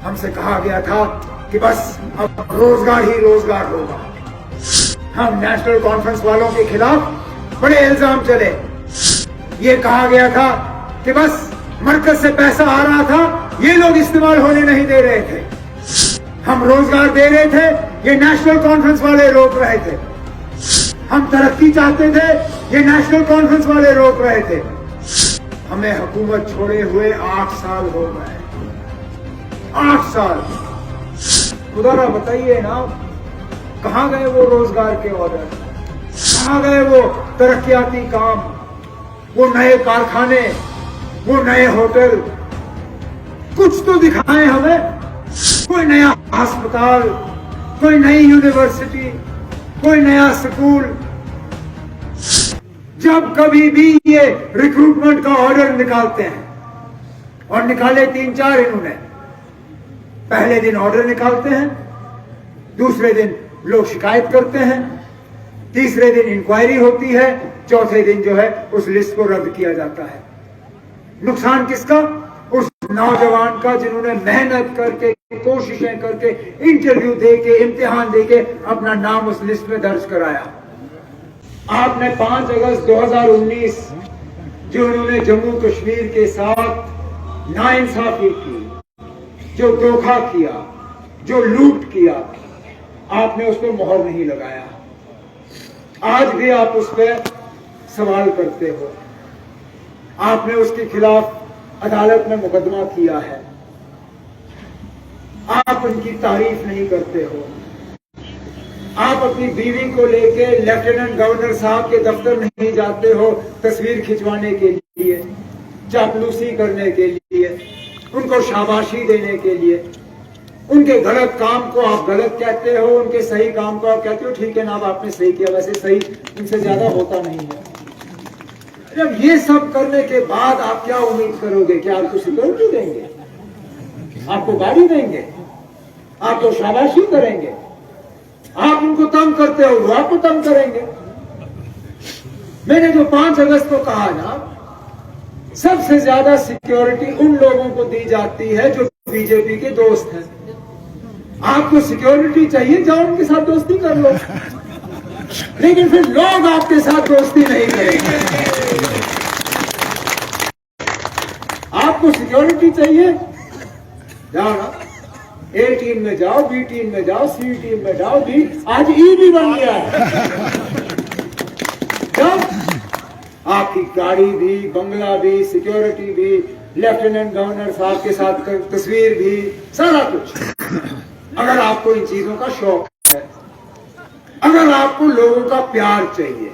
हमसे कहा गया था कि बस अब रोजगार ही रोजगार होगा। हम नेशनल कॉन्फ्रेंस वालों के खिलाफ बड़े इल्जाम चले। ये कहा गया था कि बस मरकज से पैसा आ रहा था, ये लोग इस्तेमाल होने नहीं दे रहे थे। हम रोजगार दे रहे थे, ये नेशनल कॉन्फ्रेंस वाले रोक रहे थे। हम तरक्की चाहते थे, ये नेशनल कॉन्फ्रेंस वाले रोक रहे थे। हमें हुकूमत छोड़े हुए 8 साल हो गए। 8 साल। खुदा बताइए ना, कहां गए वो रोजगार के ऑर्डर, कहां गए वो तरक्कियाती काम, वो नए कारखाने, वो नए होटल? कुछ तो दिखाएं हमें। कोई नया अस्पताल, कोई नई यूनिवर्सिटी, कोई नया स्कूल। जब कभी भी ये रिक्रूटमेंट का ऑर्डर निकालते हैं, और निकाले 3-4 इन्होंने। पहले दिन ऑर्डर निकालते हैं, दूसरे दिन लोग शिकायत करते हैं, तीसरे दिन इंक्वायरी होती है, चौथे दिन जो है उस लिस्ट को रद्द किया जाता है। नुकसान किसका? उस नौजवान का जिन्होंने मेहनत करके, कोशिशें करके, इंटरव्यू देके, इम्तिहान देके अपना नाम उस लिस्ट में दर्ज कराया। आपने 5 अगस्त 2019 जो उन्होंने जम्मू कश्मीर के साथ नाइंसाफी की, जो धोखा किया, जो लूट किया, आपने उस पर मोहर नहीं लगाया। आज भी आप उस पर सवाल करते हो। आपने उसके खिलाफ अदालत में मुकदमा किया है। आप उनकी तारीफ नहीं करते हो। आप अपनी बीवी को लेके लेफ्टिनेंट गवर्नर साहब के दफ्तर नहीं जाते हो तस्वीर खिंचवाने के लिए, चापलूसी करने के लिए, उनको शाबाशी देने के लिए। उनके गलत काम को आप गलत कहते हो, उनके सही काम को आप कहते हो ठीक है ना, अब आपने सही किया, वैसे सही उनसे ज्यादा होता नहीं है। जब ये सब करने के बाद आप क्या उम्मीद करोगे? कि आपको सिक्योरिटी देंगे, आपको गाड़ी देंगे, आपको शाबाशी करेंगे? आप उनको तंग करते हो, वो आपको तंग करेंगे। मैंने जो 5 अगस्त को कहा ना, सबसे ज्यादा सिक्योरिटी उन लोगों को दी जाती है जो बीजेपी के दोस्त हैं। आपको सिक्योरिटी चाहिए, जाओ उनके साथ दोस्ती कर लो, लेकिन फिर लोग आपके साथ दोस्ती नहीं करेंगे। आपको सिक्योरिटी चाहिए, जाओ ना, A टीम में जाओ, B टीम में जाओ, C टीम में जाओ, D, आज E भी बन गया है। जब आपकी गाड़ी भी, बंगला भी, सिक्योरिटी भी, लेफ्टिनेंट गवर्नर साहब के साथ तस्वीर भी, सारा कुछ। अगर आपको इन चीजों का शौक है, अगर आपको लोगों का प्यार चाहिए,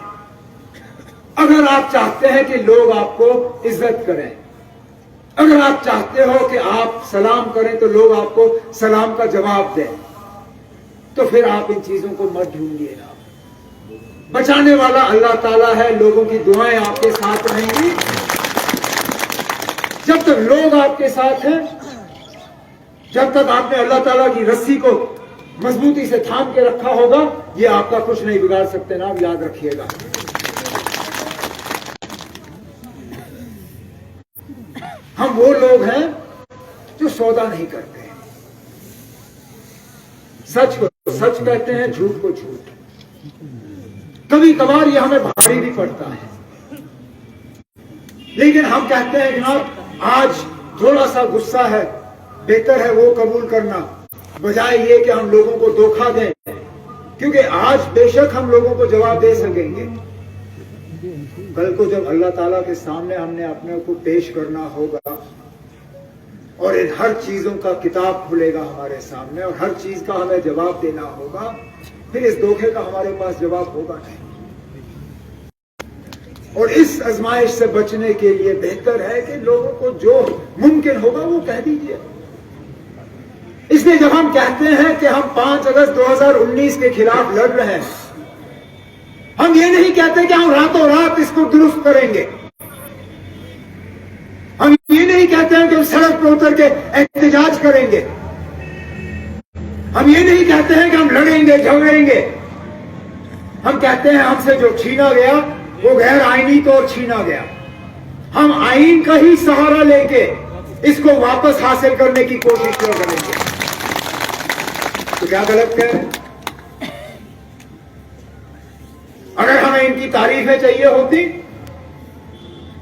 अगर आप चाहते हैं कि लोग आपको इज्जत करें, अगर आप चाहते हो कि आप सलाम करें तो लोग आपको सलाम का जवाब दें, तो फिर आप इन चीजों को मत ढूंढिए ना। बचाने वाला अल्लाह ताला है, लोगों की दुआएं आपके साथ रहेंगी। जब तक लोग आपके साथ हैं, जब तक आपने अल्लाह ताला की रस्सी को मजबूती से थाम के रखा होगा, ये आपका कुछ नहीं बिगाड़ सकते ना, आप याद रखिएगा। हम वो लोग हैं जो सौदा नहीं करते हैं, सच को सच कहते हैं, झूठ को झूठ। कभी कभार ये हमें भारी भी पड़ता है, लेकिन हम कहते हैं जनाब आज थोड़ा सा गुस्सा है, बेहतर है वो कबूल करना, बजाय ये कि हम लोगों को धोखा दें। क्योंकि आज बेशक हम लोगों को जवाब दे सकेंगे, कल को जब अल्लाह ताला के सामने हमने अपने को पेश करना होगा और इन हर चीजों का किताब खुलेगा हमारे सामने और हर चीज का हमें जवाब देना होगा, फिर इस धोखे का हमारे पास जवाब होगा नहीं। और इस आजमाइश से बचने के लिए बेहतर है कि लोगों को जो मुमकिन होगा वो कह दीजिए। इसलिए जब हम कहते हैं कि हम 5 अगस्त 2019 के खिलाफ लड़ रहे हैं, हम ये नहीं कहते कि हम रातों रात इसको दुरुस्त करेंगे। हम ये नहीं कहते हैं कि हम सड़क पर उतर के एहतजाज करेंगे। हम ये नहीं कहते हैं कि हम लड़ेंगे झगड़ेंगे। हम कहते हैं हमसे जो छीना गया वो गैर आईनी तौर छीना गया। हम आईन का ही सहारा लेके इसको वापस हासिल करने की कोशिश क्यों करेंगे? तो क्या गलत कह रहे हैं? अगर हमें इनकी तारीफें चाहिए होती,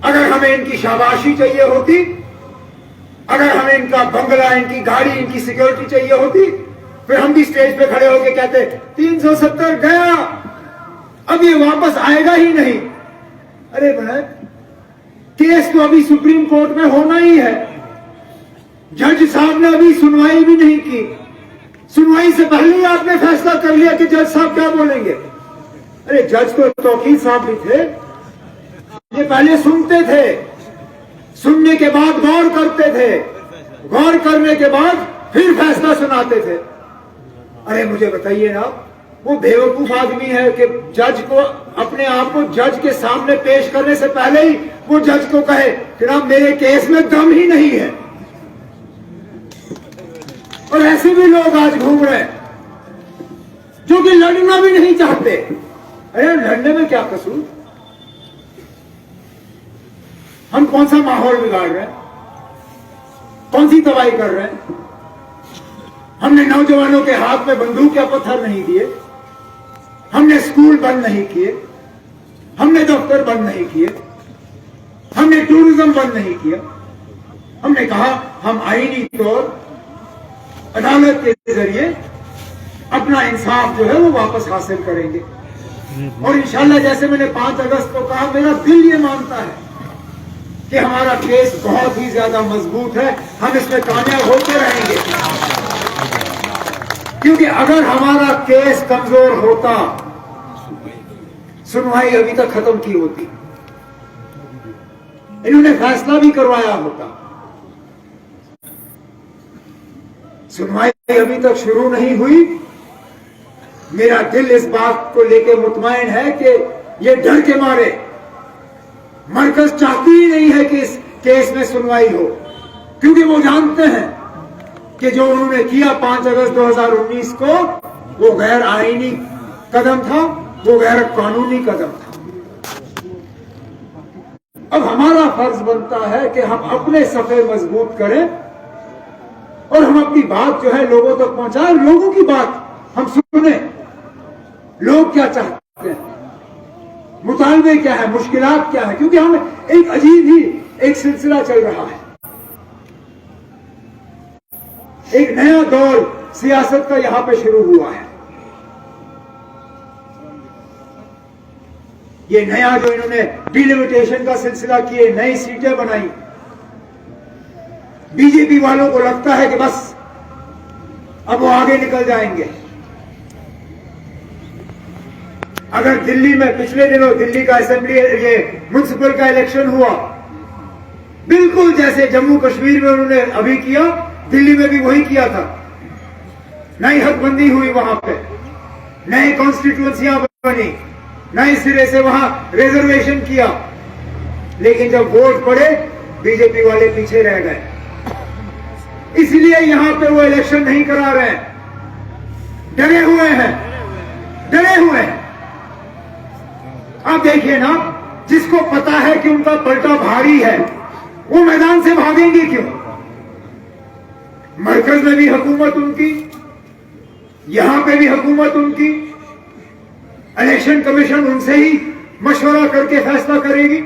अगर हमें इनकी शाबाशी चाहिए होती, अगर हमें इनका बंगला, इनकी गाड़ी, इनकी सिक्योरिटी चाहिए होती, फिर हम भी स्टेज पे खड़े होकर कहते 370 गया, अब ये वापस आएगा ही नहीं। अरे बहन, केस तो अभी सुप्रीम कोर्ट में होना ही है। जज साहब ने अभी सुनवाई भी नहीं की। सुनवाई से पहले ही आपने फैसला कर लिया कि जज साहब क्या बोलेंगे। अरे जज तो तौकीर साहब भी थे, ये पहले सुनते थे, सुनने के बाद गौर करते थे, गौर करने के बाद फिर फैसला सुनाते थे। अरे मुझे बताइए ना, वो बेवकूफ आदमी है कि जज को, अपने आप को जज के सामने पेश करने से पहले ही वो जज को कहे कि ना मेरे केस में दम ही नहीं है। और ऐसे भी लोग आज घूम रहे हैं जो कि लड़ना भी नहीं चाहते। अरे लड़ने में क्या कसूर? हम कौन सा माहौल बिगाड़ रहे हैं? कौन सी तबाही कर रहे हैं? हमने नौजवानों के हाथ में बंदूक या पत्थर नहीं दिए, हमने स्कूल बंद नहीं किए, हमने दफ्तर बंद नहीं किए, हमने टूरिज्म बंद नहीं किया। हमने कहा हम आईनी तौर अदालत के जरिए अपना इंसाफ जो है वो वापस हासिल करेंगे। और इंशाल्लाह, जैसे मैंने 5 अगस्त को कहा, मेरा दिल ये मानता है कि हमारा केस बहुत ही ज्यादा मजबूत है, हम इसमें कामयाब होते रहेंगे। क्योंकि अगर हमारा केस कमजोर होता, सुनवाई अभी तक खत्म की होती, इन्होंने फैसला भी करवाया होता, सुनवाई अभी तक शुरू नहीं हुई। मेरा दिल इस बात को लेकर मुतमईन है कि ये डर के मारे मरकज चाहती ही नहीं है कि इस केस में सुनवाई हो, क्योंकि वो जानते हैं कि जो उन्होंने किया 5 अगस्त 2019 को, वो गैर आईनी कदम था, वो गैर कानूनी कदम था। अब हमारा फर्ज बनता है कि हम अपने सफे मजबूत करें और हम अपनी बात जो है लोगों तक पहुंचाएं, लोगों की बात हम सुने, लोग क्या चाहते हैं, मुतालबे क्या है, मुश्किलात क्या है। क्योंकि हम एक अजीब ही एक सिलसिला चल रहा है, एक नया दौर सियासत का यहां पे शुरू हुआ है। ये नया जो इन्होंने डिलिमिटेशन का सिलसिला किए, नई सीटें बनाई, बीजेपी वालों को लगता है कि बस अब वो आगे निकल जाएंगे। अगर दिल्ली में पिछले दिनों दिल्ली का असेंबली, ये म्युनिसिपल का इलेक्शन हुआ, बिल्कुल जैसे जम्मू कश्मीर में उन्होंने अभी किया, दिल्ली में भी वही किया था। नई हदबंदी हुई वहां पे, नई कॉन्स्टिट्यूएंसियां बनी, नए सिरे से वहां रिजर्वेशन किया, लेकिन जब वोट पड़े बीजेपी वाले पीछे रह गए। इसलिए यहां पे वो इलेक्शन नहीं करा रहे हैं, डरे हुए हैं, डरे हुए हैं। आप देखिए ना, जिसको पता है कि उनका पलटा भारी है, वो मैदान से भागेंगे क्यों? मरकज में भी हुकूमत उनकी, यहां पे भी हुकूमत उनकी, इलेक्शन कमीशन उनसे ही मशवरा करके फैसला करेगी।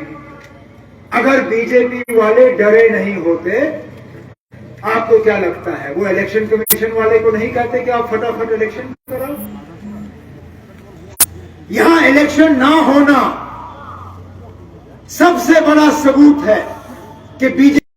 अगर बीजेपी वाले डरे नहीं होते, आपको क्या लगता है वो इलेक्शन कमीशन वाले को नहीं कहते कि आप फटाफट इलेक्शन कराओ? यहां इलेक्शन ना होना सबसे बड़ा सबूत है कि बीजेपी